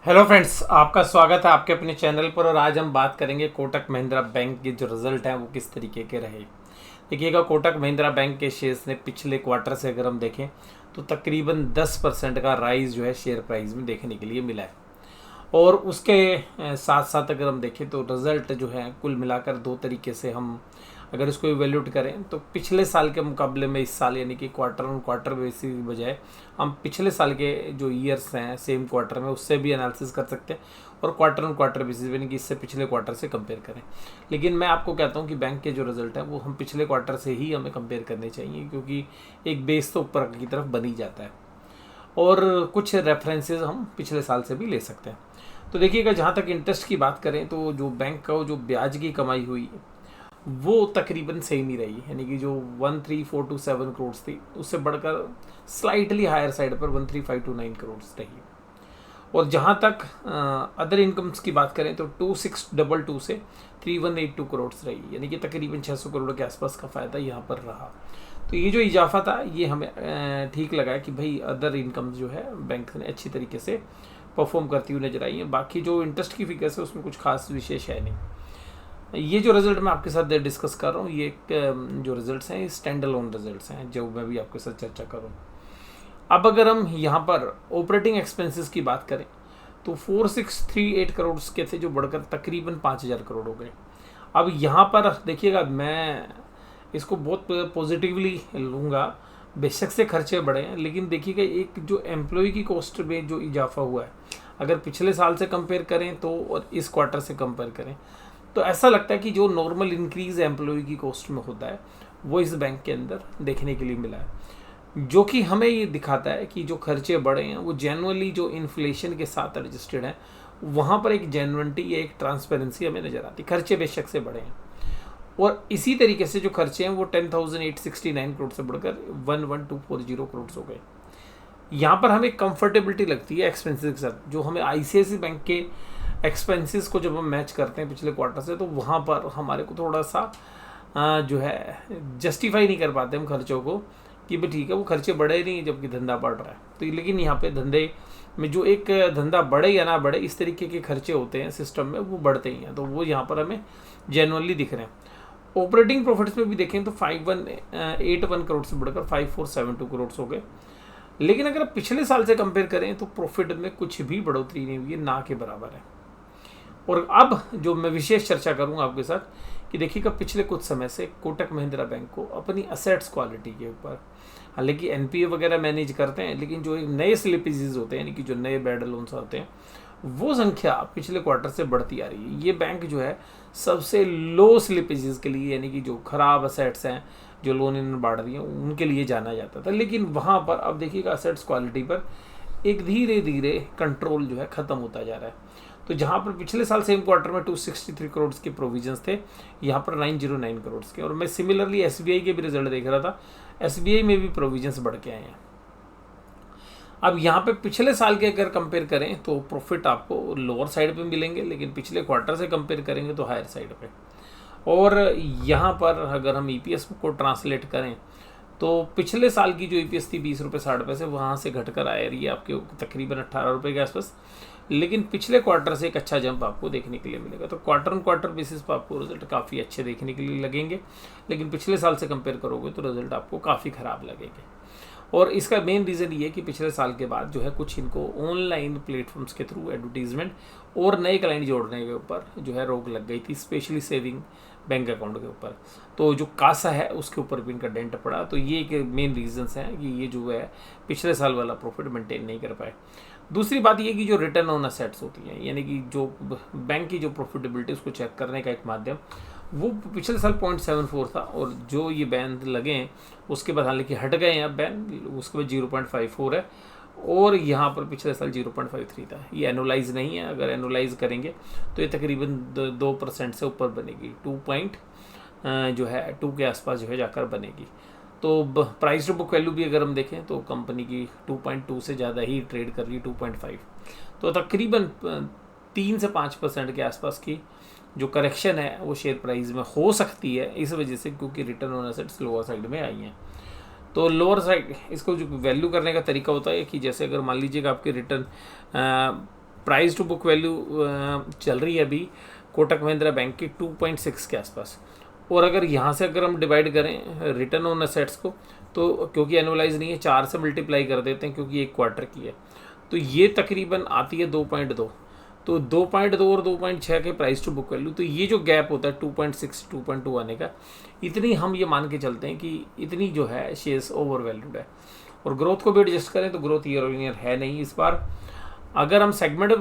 Hello friends, आपका स्वागत है आपके अपने चैनल पर। और आज हम बात करेंगे कोटक महिंद्रा बैंक के जो रिजल्ट हैं वो किस तरीके के रहे। देखिएगा, कोटक महिंद्रा बैंक के शेयर्स ने पिछले क्वार्टर से अगर हम देखें तो तकरीबन 10% का राइज जो है शेयर प्राइस में देखने के लिए मिला है। और उसके साथ साथ अगर हम देखें तो रिज़ल्ट जो है कुल मिलाकर दो तरीके से हम अगर इसको इवेल्यूट करें तो पिछले साल के मुकाबले में इस साल यानी कि क्वार्टर ऑन क्वार्टर बेसिस की बजाय हम पिछले साल के जो ईयर्स हैं सेम क्वार्टर में उससे भी एनालिसिस कर सकते हैं और क्वार्टर ऑन क्वार्टर बेसिस यानी कि इससे पिछले क्वार्टर से कंपेयर करें। लेकिन मैं आपको कहता हूं कि बैंक के जो रिजल्ट है वो हम पिछले क्वार्टर से ही हमें कंपेयर करने चाहिए, क्योंकि एक बेस तो ऊपर की तरफ बन ही जाता है और कुछ रेफरेंसेस हम पिछले साल से भी ले सकते हैं। तो देखिएगा, जहाँ तक इंटरेस्ट की बात करें तो जो बैंक का जो ब्याज की कमाई हुई वो तकरीबन सेम ही रही, यानी कि जो 13,427 करोड़ थी उससे बढ़कर स्लाइटली हायर साइड पर 13,529 करोड़ रही। और जहाँ तक अदर इनकम्स की बात करें तो 2,622 से 3,182 करोड़ रही, यानी कि तकरीबन 600 करोड़ के आसपास का फ़ायदा यहाँ पर रहा। तो ये जो इजाफा था ये हमें ठीक लगा कि भाई अदर इनकम्स जो है बैंक ने अच्छी तरीके से परफॉर्म करती हुई नजर आई है। बाकी जो इंटरेस्ट की फिगर्स है उसमें कुछ खास विशेष है नहीं। ये जो रिजल्ट मैं आपके साथ डिस्कस कर रहा हूँ ये जो रिजल्ट्स हैं स्टैंड अलोन रिजल्ट्स हैं जो मैं भी आपके साथ चर्चा करूँ। अब अगर हम यहाँ पर ऑपरेटिंग एक्सपेंसेस की बात करें तो 4,638 करोड़ के थे जो बढ़कर तकरीबन 5,000 करोड़ हो गए। अब यहाँ पर देखिएगा, मैं इसको बहुत पॉजिटिवली लूँगा। बेशक से खर्चे बढ़े हैं, लेकिन देखिएगा एक जो एम्प्लॉय की कॉस्ट में जो इजाफा हुआ है अगर पिछले साल से कंपेयर करें तो और इस क्वार्टर से कंपेयर करें तो ऐसा लगता है कि जो नॉर्मल इंक्रीज एम्प्लॉय की कॉस्ट में होता है वो इस बैंक के अंदर देखने के लिए मिला है, जो कि हमें ये दिखाता है कि जो खर्चे बढ़े हैं वो जेनुअनली जो इन्फ्लेशन के साथ एडजस्टेड है। वहाँ पर एक जेनुअनिटी या एक ट्रांसपेरेंसी हमें नज़र आती है। खर्चे बेशक से बढ़े हैं और इसी तरीके से जो खर्चे हैं वो 10,869 करोड़ से बढ़कर 11,240 करोड़ हो गए। यहाँ पर हमें कंफर्टेबिलिटी लगती है एक्सपेंसेस के साथ। जो हमें आईसीआईसी बैंक के एक्सपेंसेस को जब हम मैच करते हैं पिछले क्वार्टर से तो वहाँ पर हमारे को थोड़ा सा जो है जस्टिफाई नहीं कर पाते हम खर्चों को कि भाई ठीक है वो खर्चे बढ़े नहीं जबकि धंधा बढ़ रहा है। तो लेकिन यहाँ पे धंधे में जो एक धंधा बढ़े या ना बढ़े इस तरीके के खर्चे होते हैं सिस्टम में वो बढ़ते ही हैं, तो वो यहाँ पर हमें जेनुअनली दिख रहे हैं। ऑपरेटिंग प्रॉफिट्स में भी देखें तो 5,181 करोड़ से बढ़कर 5,472 करोड़ हो गए। लेकिन अगर पिछले साल से कंपेयर करें तो प्रॉफिट में कुछ भी बढ़ोतरी नहीं हुई है, ना के बराबर है। और अब जो मैं विशेष चर्चा करूंगा आपके साथ कि देखिएगा पिछले कुछ समय से कोटक महिंद्रा बैंक को अपनी असेट्स क्वालिटी के ऊपर, हालांकि एनपीए वगैरह मैनेज करते हैं, लेकिन जो नए स्लिपेजेस होते हैं यानी कि जो नए बैड लोन्स होते हैं वो संख्या पिछले क्वार्टर से बढ़ती आ रही है। ये बैंक जो है सबसे लो स्लिपेजेस के लिए यानी कि जो खराब असेट्स हैं जो लोन इन्होंने बांट दिए उनके लिए जाना जाता था, लेकिन वहाँ पर अब देखिएगा असेट्स क्वालिटी पर एक धीरे धीरे कंट्रोल जो है ख़त्म होता जा रहा है। तो जहाँ पर पिछले साल सेम क्वार्टर में 263 करोड़ के प्रोविजंस थे, यहाँ पर 909 करोड़ के। और मैं सिमिलरली एसबीआई के भी रिजल्ट देख रहा था, एसबीआई में भी प्रोविजंस बढ़ के आए हैं। अब यहाँ पे पिछले साल के अगर कंपेयर करें तो प्रॉफिट आपको लोअर साइड पे मिलेंगे, लेकिन पिछले क्वार्टर से कंपेयर करेंगे तो हायर साइड पे। और यहाँ पर अगर हम ईपीएस को ट्रांसलेट करें तो पिछले साल की जो ईपीएस थी 20 रुपये 60 पैसे, वहाँ से घटकर आ रही है आपके तकरीबन 18 रुपये के आसपास। लेकिन पिछले क्वार्टर से एक अच्छा जंप आपको देखने के लिए मिलेगा। तो क्वार्टर ऑन क्वार्टर बेसिस पर आपको रिजल्ट काफ़ी अच्छे देखने के लिए लगेंगे, लेकिन पिछले साल से कंपेयर करोगे तो रिजल्ट आपको काफ़ी ख़राब लगेंगे। और इसका मेन रीज़न ये है कि पिछले साल के बाद जो है कुछ इनको ऑनलाइन प्लेटफॉर्म्स के थ्रू एडवर्टीजमेंट और नए क्लाइंट जोड़ने के ऊपर जो है रोक लग गई थी, स्पेशली सेविंग बैंक अकाउंट के ऊपर। तो जो कासा है उसके ऊपर भी इनका डेंट पड़ा। तो ये एक मेन रीजंस हैं कि ये जो है पिछले साल वाला प्रॉफिट मेंटेन नहीं कर पाए। दूसरी बात ये कि जो रिटर्न ऑन असेट्स होती हैं यानी कि जो बैंक की जो प्रॉफिटेबिलिटी उसको चेक करने का एक माध्यम वो पिछले साल 0.74 था, और जो ये बैन लगे हैं उसके बाद हालांकि हट गए हैं अब बैन, उसके बाद 0.54 है और यहाँ पर पिछले साल 0.53 था। ये एनुलाइज नहीं है, अगर एनुलाइज करेंगे तो ये तकरीबन 2% से ऊपर बनेगी, 2 के आसपास जो है जाकर बनेगी। तो प्राइस टू बुक वैल्यू भी अगर हम देखें तो कंपनी की 2.2 से ज़्यादा ही ट्रेड कर रही है, 2.5। तो तकरीबन 3 से 5% के आसपास की जो करेक्शन है वो शेयर प्राइस में हो सकती है इस वजह से, क्योंकि return on assets lower side में आई हैं। तो लोअर साइड इसको जो वैल्यू करने का तरीका होता है कि जैसे अगर मान लीजिएगा आपके return price to book value चल रही है अभी कोटक महिंद्रा बैंक की 2.6 के आसपास। और अगर यहाँ से अगर हम डिवाइड करें रिटर्न ऑन एसेट्स को, तो क्योंकि एनुअलाइज नहीं है 4 से मल्टीप्लाई कर देते हैं क्योंकि एक क्वार्टर की है, तो ये तकरीबन आती है 2.2। तो 2.2 और 2.6 के प्राइस टू बुक वैल्यू, तो ये जो गैप होता है 2.6 2.2 आने का, इतनी हम ये मान के चलते हैं कि इतनी जो है शेयर्स ओवर वैल्यूड है। और ग्रोथ को भी एडजस्ट करें तो ग्रोथ ईयर ऑन ईयर है नहीं इस बार। अगर हम सेगमेंट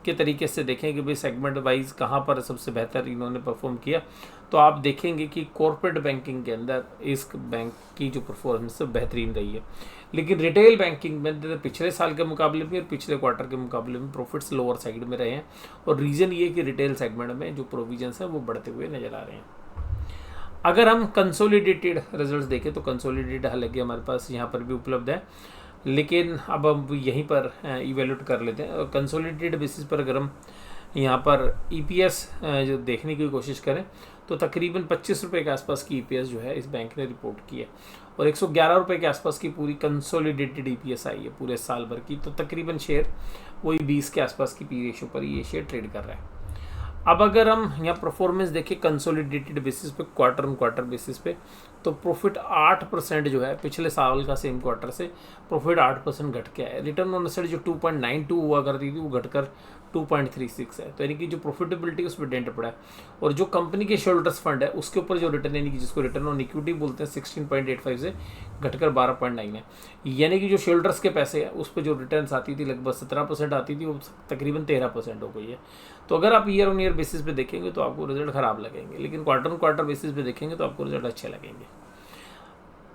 के तरीके से देखें कि भाई सेगमेंट वाइज कहाँ पर सबसे बेहतर इन्होंने परफॉर्म किया, तो आप देखेंगे कि कॉर्पोरेट बैंकिंग के अंदर इस बैंक की जो परफॉर्मेंस है बेहतरीन रही है। लेकिन रिटेल बैंकिंग में पिछले साल के मुकाबले में और पिछले क्वार्टर के मुकाबले में प्रॉफिट्स लोअर साइड में रहे हैं। और रीज़न ये कि रिटेल सेगमेंट में जो प्रोविजंस हैं वो बढ़ते हुए नज़र आ रहे हैं। अगर हम कंसोलिडेटेड रिजल्ट्स देखें तो कंसोलिडेटेड हालांकि हमारे पास यहाँ पर भी उपलब्ध है, लेकिन अब हम यहीं पर इवेल्यूट कर लेते हैं। और कंसोलिडेटेड बेसिस पर अगर हम यहाँ पर EPS जो देखने की कोशिश करें तो तकरीबन 25 रुपये के आसपास की EPS जो है इस बैंक ने रिपोर्ट की है। और 111 रुपये के आसपास की पूरी कंसोलिडेटेड EPS आई है पूरे साल भर की। तो तकरीबन शेयर वही 20 के आसपास की पी रेशो पर ये शेयर ट्रेड कर रहा है। अब अगर हम यहाँ परफॉर्मेंस देखें कंसोलिडेटेड बेसिस पे, क्वार्टर ऑन क्वार्टर बेसिस पे, तो प्रॉफिट 8% जो है पिछले साल का सेम क्वार्टर से प्रॉफिट 8% घट के आया। रिटर्न ऑन एसेट जो 2.92 हुआ करती थी वो घटकर 2.36 है। तो यानी कि जो प्रॉफिटेबिलिटी उस पर डेंट पड़ा है। और जो कंपनी के शेयरहोल्डर्स फंड है उसके ऊपर जो रिटर्न, यानी कि जिसको रिटर्न ऑन इक्विटी बोलते हैं, 16.85 से घटकर 12.9 है। यानी कि जो शेयरहोल्डर्स के पैसे हैं उस पर जो रिटर्न्स आती थी लगभग 17% आती थी, वो तकरीबन 13% हो गई है। तो अगर आप ईयर ऑन ईयर बेसिस पे देखेंगे तो आपको रिजल्ट ख़राब लगेंगे, लेकिन क्वार्टर ऑन क्वार्टर बेसिस पे देखेंगे तो आपको रिजल्ट अच्छे लगेंगे।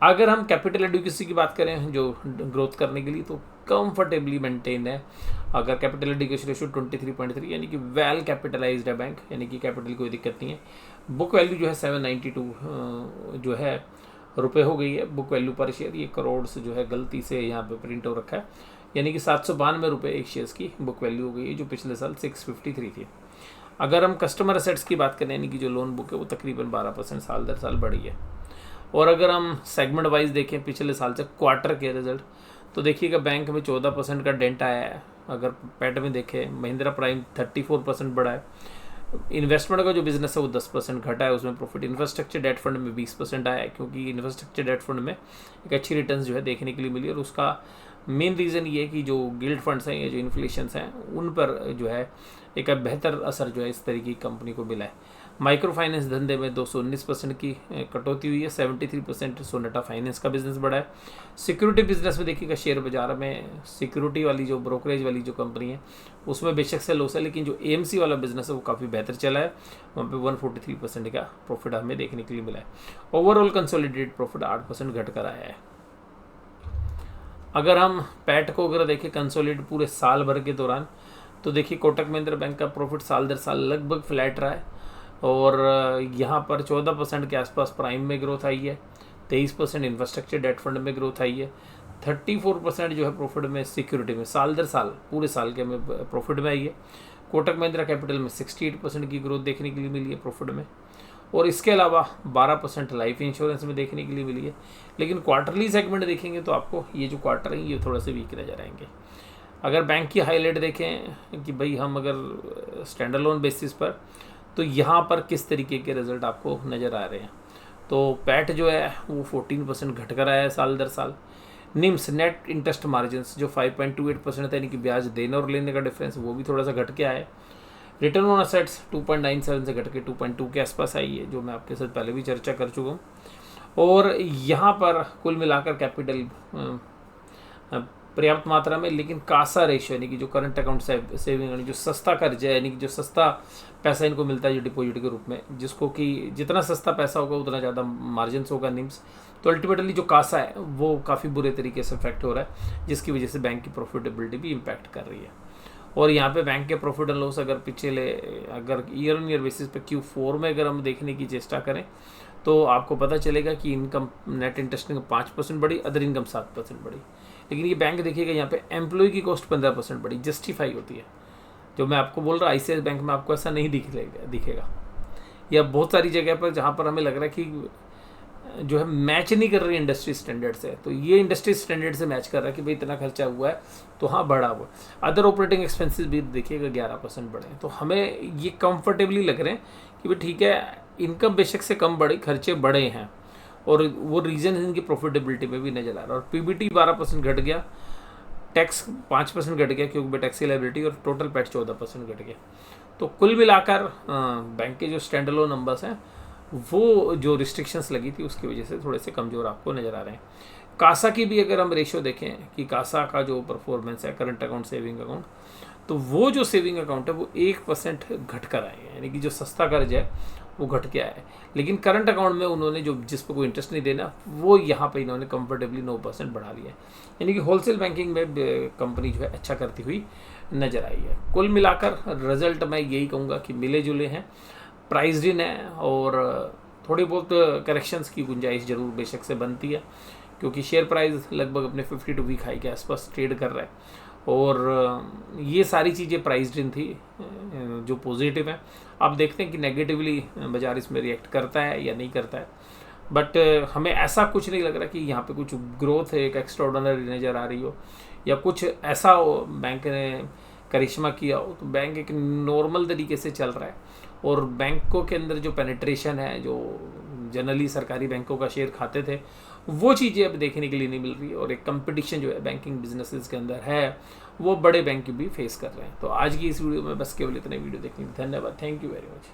अगर हम कैपिटल एडिक्वेसी की बात करें जो ग्रोथ करने के लिए, तो कंफर्टेबली मेंटेन है। अगर कैपिटल एडिक्वेसी रेशियो 23.3 यानी कि वेल कैपिटलाइज्ड है बैंक, यानी कि कैपिटल कोई दिक्कत नहीं है। बुक वैल्यू जो है 792 जो है रुपये हो गई है बुक वैल्यू पर शेयर। ये करोड़ से जो है गलती से यहाँ पे प्रिंट हो रखा है, यानी कि 792 रुपये एक शेयर्स की बुक वैल्यू हो गई है, जो पिछले साल 653 थी। अगर हम कस्टमर असेट्स की बात करें, यानी कि जो लोन बुक है वो तकरीबन 12% साल दर साल बढ़ी है। और अगर हम सेगमेंट वाइज देखें पिछले साल से क्वार्टर के रिजल्ट, तो देखिएगा बैंक में 14% का डेंट आया है। अगर पैट में देखें महिंद्रा प्राइम 34% बढ़ा है। इन्वेस्टमेंट का जो बिजनेस है वो 10% घटा है, उसमें प्रॉफिट। इंफ्रास्ट्रक्चर डेट फंड में 20% आया है, क्योंकि इंफ्रास्ट्रक्चर डेट फंड में एक अच्छी रिटर्न्स जो है देखने के लिए मिली। और उसका मेन रीज़न ये है कि जो गिल्ड फंड्स हैं या जो इन्फ्लेशंस हैं उन पर जो है एक बेहतर असर जो है इस तरीके की कंपनी को मिला है। माइक्रो फाइनेंस धंधे में 219% की कटौती हुई है, 73% सोनेटा फाइनेंस का बिजनेस बढ़ा है। सिक्योरिटी बिजनेस में देखिएगा शेयर बाजार में सिक्योरिटी वाली जो ब्रोकरेज वाली जो कंपनी है उसमें बेशक से लॉस है, लेकिन जो AMC वाला बिजनेस है वो काफ़ी बेहतर चला है। वहाँ पे 143% का प्रॉफिट हमें देखने के लिए मिला है। ओवरऑल कंसोलिडेटेड प्रॉफिट 8% घट कर आया है। अगर हम पैट को अगर देखें कंसोलिडेट पूरे साल भर के दौरान, तो देखिए कोटक महिंद्रा बैंक का प्रॉफिट साल दर साल लगभग फ्लैट रहा है। और यहाँ पर 14% के आसपास प्राइम में ग्रोथ आई है, 23% इंफ्रास्ट्रक्चर डेट फंड में ग्रोथ आई है, 34% जो है प्रॉफिट में सिक्योरिटी में साल दर साल पूरे साल के में प्रॉफिट में आई है। कोटक महिंद्रा कैपिटल में 68% की ग्रोथ देखने के लिए मिली है प्रॉफिट में। और इसके अलावा 12% लाइफ इंश्योरेंस में देखने के लिए मिली है। लेकिन क्वार्टरली सेगमेंट देखेंगे तो आपको ये जो क्वार्टर है ये थोड़ा से वीक नजर आएंगे। अगर बैंक की हाईलाइट देखें कि भाई हम अगर स्टैंडर्ड लोन बेसिस पर, तो यहाँ पर किस तरीके के रिजल्ट आपको नज़र आ रहे हैं, तो पैट जो है वो 14% घट कर आया है साल दर साल। निम्स नेट इंटरेस्ट मार्जिन जो 5.28% था, यानी कि ब्याज देने और लेने का डिफरेंस, वो भी थोड़ा सा घट के आया है। रिटर्न ऑन एसेट्स 2.97 से घट के 2.2 के आसपास आई है, जो मैं आपके साथ पहले भी चर्चा कर चुका हूँ। और यहाँ पर कुल मिलाकर कैपिटल पर्याप्त मात्रा में, लेकिन कासा रेशियो यानी कि जो करंट अकाउंट सेविंग यानी जो सस्ता कर्ज है, यानी कि जो सस्ता पैसा इनको मिलता है जो डिपॉजिट के रूप में, जिसको कि जितना सस्ता पैसा होगा उतना ज़्यादा मार्जिन होगा निम्स, तो अल्टीमेटली जो कासा है वो काफ़ी बुरे तरीके से इफेक्ट हो रहा है, जिसकी वजह से बैंक की प्रॉफिटेबिलिटी भी इम्पैक्ट कर रही है। और यहाँ पे बैंक के प्रॉफिट एंड लॉस अगर अगर ईयर ऑन ईयर बेसिस पे Q4 में अगर हम देखने की चेष्टा करें तो आपको पता चलेगा कि इनकम नेट इंटरेस्ट इनकम 5% बढ़ी, अदर इनकम 7% बढ़ी। लेकिन ये बैंक देखिएगा यहाँ पे एम्प्लॉय की कॉस्ट 15% बढ़ी, जस्टिफाई होती है। जो मैं आपको बोल रहा ICICI बैंक में आपको ऐसा नहीं दिखेगा। या बहुत सारी जगह पर जहाँ पर हमें लग रहा है कि जो है मैच नहीं कर रही इंडस्ट्री स्टैंडर्ड से, तो ये इंडस्ट्री स्टैंडर्ड से मैच कर रहा है कि भाई इतना खर्चा हुआ है, तो हाँ बढ़ा हुआ। अदर ऑपरेटिंग एक्सपेंसेस भी देखिएगा 11% बढ़े हैं, तो हमें ये कंफर्टेबली लग रहे हैं कि भाई ठीक है, इनकम बेशक से कम बढ़ी, खर्चे बढ़े हैं, और वो रीजन इनकी प्रॉफिटेबिलिटी में भी नजर आ रहा है। और पीबीटी 12% घट गया, टैक्स 5% घट गया क्योंकि टैक्स की लायबिलिटी, और टोटल पैट 14% घट गया। तो कुल मिलाकर बैंक के जो स्टैंड अलोन नंबर्स हैं वो जो रिस्ट्रिक्शंस लगी थी उसकी वजह से थोड़े से कमज़ोर आपको नज़र आ रहे हैं। कासा की भी अगर हम रेशियो देखें कि कासा का जो परफॉर्मेंस है, करंट अकाउंट सेविंग अकाउंट, तो वो जो सेविंग अकाउंट है वो 1% घट कर आए हैं, यानी कि जो सस्ता कर्ज है वो घट के आया है। लेकिन करंट अकाउंट में उन्होंने जो जिस पर कोई इंटरेस्ट नहीं देना, वो यहाँ पे इन्होंने कंफर्टेबली 9% बढ़ा लिया है, यानी कि होलसेल बैंकिंग में कंपनी जो है अच्छा करती हुई नजर आई है। कुल मिलाकर रिजल्ट मैं यही कहूँगा कि मिले जुले हैं, प्राइस्ड इन है, और थोड़ी बहुत करेक्शंस की गुंजाइश जरूर बेशक से बनती है, क्योंकि शेयर प्राइस लगभग अपने 52 वीक हाई के आसपास ट्रेड कर रहा है, और ये सारी चीज़ें प्राइस्ड इन थी जो पॉजिटिव है। आप देखते हैं कि नेगेटिवली बाजार इसमें रिएक्ट करता है या नहीं करता है, बट हमें ऐसा कुछ नहीं लग रहा कि यहाँ पे कुछ ग्रोथ है एक एक्स्ट्राऑर्डिनरी नज़र आ रही हो, या कुछ ऐसा बैंक ने करिश्मा किया हो। तो बैंक एक नॉर्मल तरीके से चल रहा है, और बैंकों के अंदर जो पेनिट्रेशन है, जो जनरली सरकारी बैंकों का शेयर खाते थे, वो चीज़ें अब देखने के लिए नहीं मिल रही है, और एक कंपटीशन जो है बैंकिंग बिजनेसेस के अंदर है वो बड़े बैंक भी फेस कर रहे हैं। तो आज की इस वीडियो में बस केवल इतने। वीडियो देखने के लिए धन्यवाद। Thank you very much.